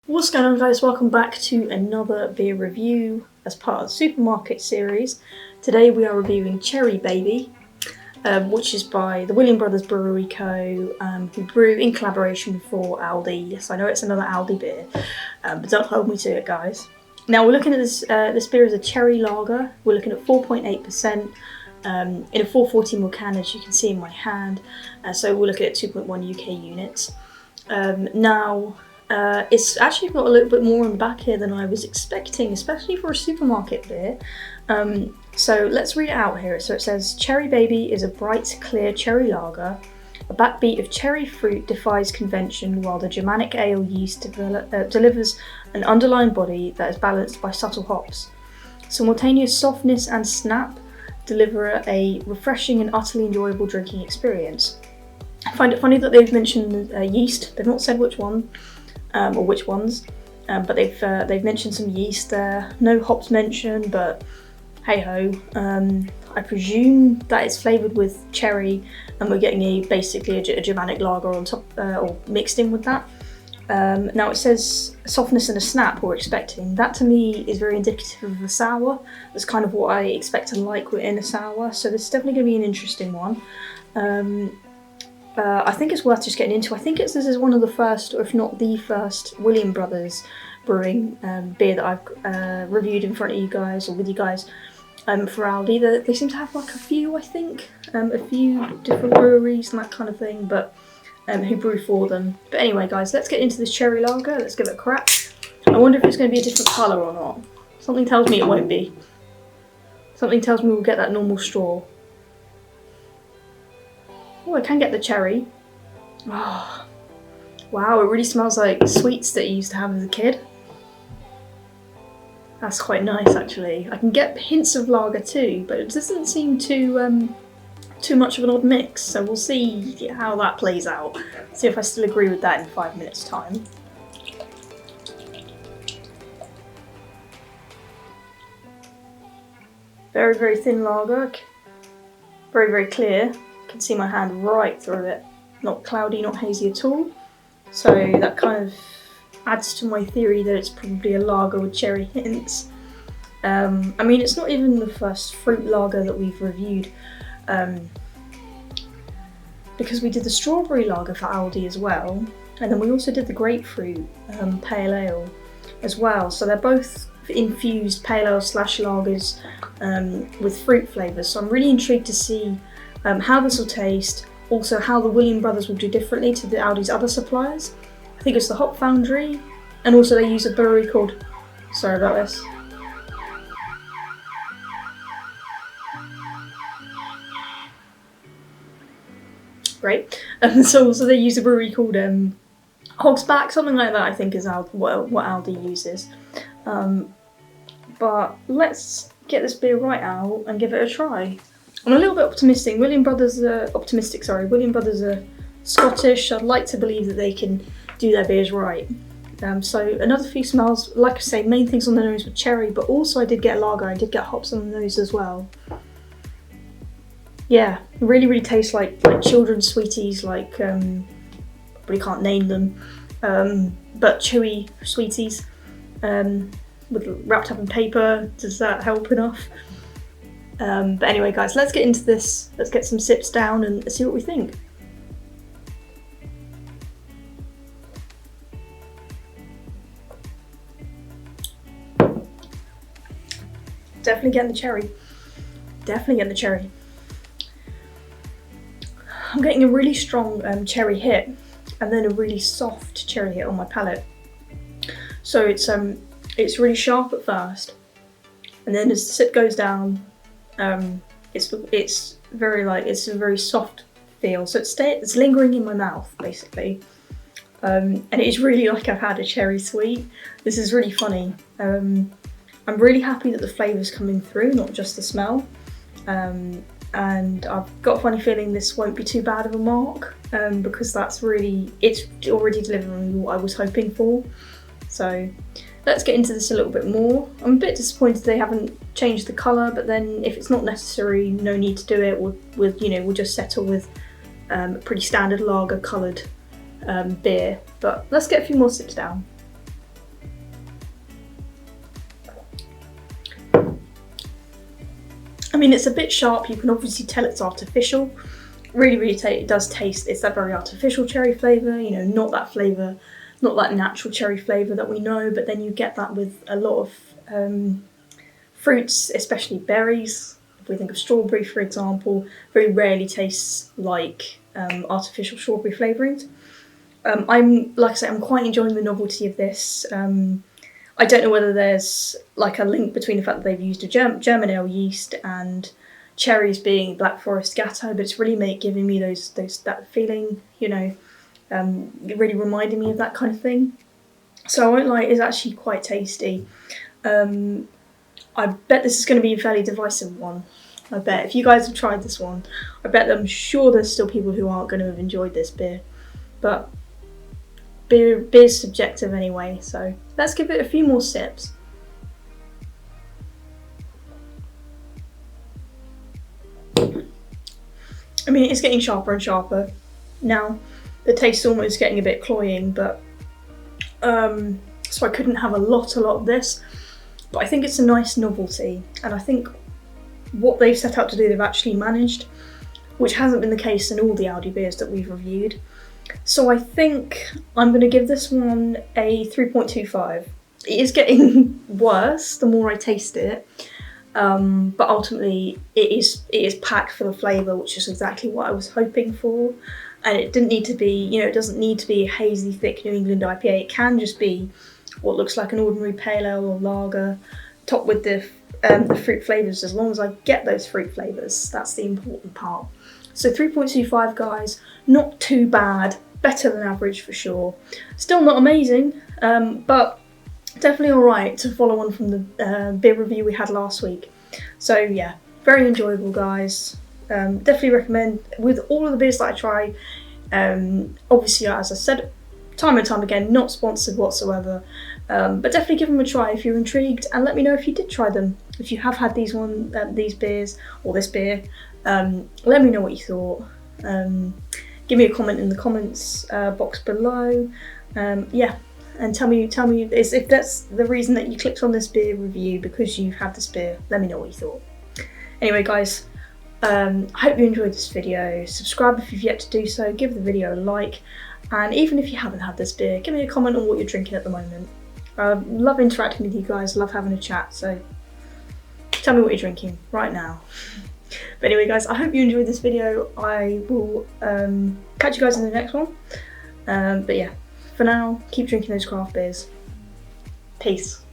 What's going on, guys? Welcome back to another beer review as part of the supermarket series. Today we are reviewing Cherry Baby, which is by the William Brothers Brewery Co, who brew in collaboration with Aldi. Yes, I know it's another Aldi beer, but don't hold me to it, guys. Now we're looking at this beer as a cherry lager. We're looking at 4.8% in a 440ml can, as you can see in my hand. So we're looking at 2.1 UK units. It's actually got a little bit more on the back here than I was expecting, especially for a supermarket beer. So let's read it out here. So it says, Cherry Baby is a bright, clear cherry lager. A backbeat of cherry fruit defies convention, while the Germanic ale yeast delivers an underlying body that is balanced by subtle hops. Simultaneous softness and snap deliver a refreshing and utterly enjoyable drinking experience. I find it funny that they've mentioned yeast. They've not said which one. Or which ones, but they've mentioned some yeast there. No hops mentioned, but hey ho. I presume that it's flavoured with cherry, and we're getting basically a Germanic lager on top, or mixed in with that. Now it says softness and a snap we're expecting. That to me is very indicative of a sour. That's kind of what I expect to like in a sour. So this is definitely going to be an interesting one. I think it's worth just getting into. I think this is one of the first, or if not the first, William Brothers brewing beer that I've reviewed in front of you guys, or with you guys, for Aldi. They seem to have like a few, I think, a few different breweries and that kind of thing, but who brew for them. But anyway, guys, let's get into this cherry lager. Let's give it a crack. I wonder if it's going to be a different colour or not. Something tells me it won't be. Something tells me we'll get that normal straw. Oh, I can get the cherry. Oh, wow, it really smells like sweets that you used to have as a kid. That's quite nice, actually. I can get hints of lager too, but it doesn't seem too much of an odd mix. So we'll see how that plays out. See if I still agree with that in 5 minutes' time. Very, very thin lager. Very, very clear. Can see my hand right through it. Not cloudy, not hazy at all. So that kind of adds to my theory that it's probably a lager with cherry hints. I mean, it's not even the first fruit lager that we've reviewed, because we did the strawberry lager for Aldi as well, and then we also did the grapefruit pale ale as well. So they're both infused pale ale / lagers with fruit flavours. So I'm really intrigued to see how this will taste, also how the William Brothers will do differently to the Aldi's other suppliers. I think it's the Hop Foundry, and also they use a brewery called, sorry about this. Great. So also they use a brewery called Hogsback, something like that I think is what Aldi uses. But let's get this beer right out and give it a try. I'm a little bit optimistic. William Brothers are Scottish. I'd like to believe that they can do their beers right. So another few smells, like I say, main things on the nose were cherry, but also I did get lager, I did get hops on the nose as well. Yeah, really, really tastes like children's sweeties, like, probably can't name them, but chewy sweeties, wrapped up in paper. Does that help enough? But anyway, guys, let's get into this. Let's get some sips down and see what we think. Definitely getting the cherry. Definitely getting the cherry. I'm getting a really strong cherry hit, and then a really soft cherry hit on my palate. So it's really sharp at first, and then as the sip goes down, it's a very soft feel. So it's lingering in my mouth basically, and it's really like I've had a cherry sweet. This is really funny. I'm really happy that the flavour's coming through, not just the smell. And I've got a funny feeling this won't be too bad of a mark, because it's already delivering what I was hoping for. So let's get into this a little bit more. I'm a bit disappointed they haven't changed the colour, but then if it's not necessary, no need to do it. We'll just settle with a pretty standard lager coloured beer. But let's get a few more sips down. mean, it's a bit sharp. You can obviously tell it's artificial. Really it does taste, it's that very artificial cherry flavour, you know, not that flavour, not that natural cherry flavour that we know, but then you get that with a lot of fruits, especially berries. If we think of strawberry, for example, very rarely tastes like artificial strawberry flavourings. Like I say, I'm quite enjoying the novelty of this. I don't know whether there's like a link between the fact that they've used a German ale yeast and cherries being Black Forest Gatto, but it's really giving me that feeling, you know, really reminding me of that kind of thing. So I won't lie, it's actually quite tasty. I bet this is going to be a fairly divisive one. I bet if you guys have tried this one, I bet I'm sure there's still people who aren't going to have enjoyed this beer. But beer's subjective anyway, so let's give it a few more sips. I mean, it's getting sharper and sharper now. The taste's almost getting a bit cloying, but so I couldn't have a lot of this. But I think it's a nice novelty, and I think what they've set out to do, they've actually managed, which hasn't been the case in all the Aldi beers that we've reviewed. So I think I'm going to give this one a 3.25. It is getting worse the more I taste it, but ultimately it is packed full of flavour, which is exactly what I was hoping for. And it didn't need to be, you know, it doesn't need to be a hazy, thick New England IPA. It can just be what looks like an ordinary pale ale or lager, topped with the fruit flavours. As long as I get those fruit flavours, that's the important part. So 3.25, guys, not too bad, better than average for sure. Still not amazing, but definitely alright to follow on from the beer review we had last week. So yeah, very enjoyable, guys. Definitely recommend with all of the beers that I try. Obviously, as I said, time and time again, not sponsored whatsoever, but definitely give them a try if you're intrigued, and let me know if you did try them. If you have had these beers or this beer, let me know what you thought. Give me a comment in the comments box below. Yeah, and tell me if that's the reason that you clicked on this beer review, because you've had this beer. Let me know what you thought. Anyway, guys. I hope you enjoyed this video. Subscribe if you've yet to do so, give the video a like, and even if you haven't had this beer, give me a comment on what you're drinking at the moment. I love interacting with you guys, love having a chat, so tell me what you're drinking right now. But anyway, guys, I hope you enjoyed this video. I will catch you guys in the next one. But yeah, for now, keep drinking those craft beers. Peace.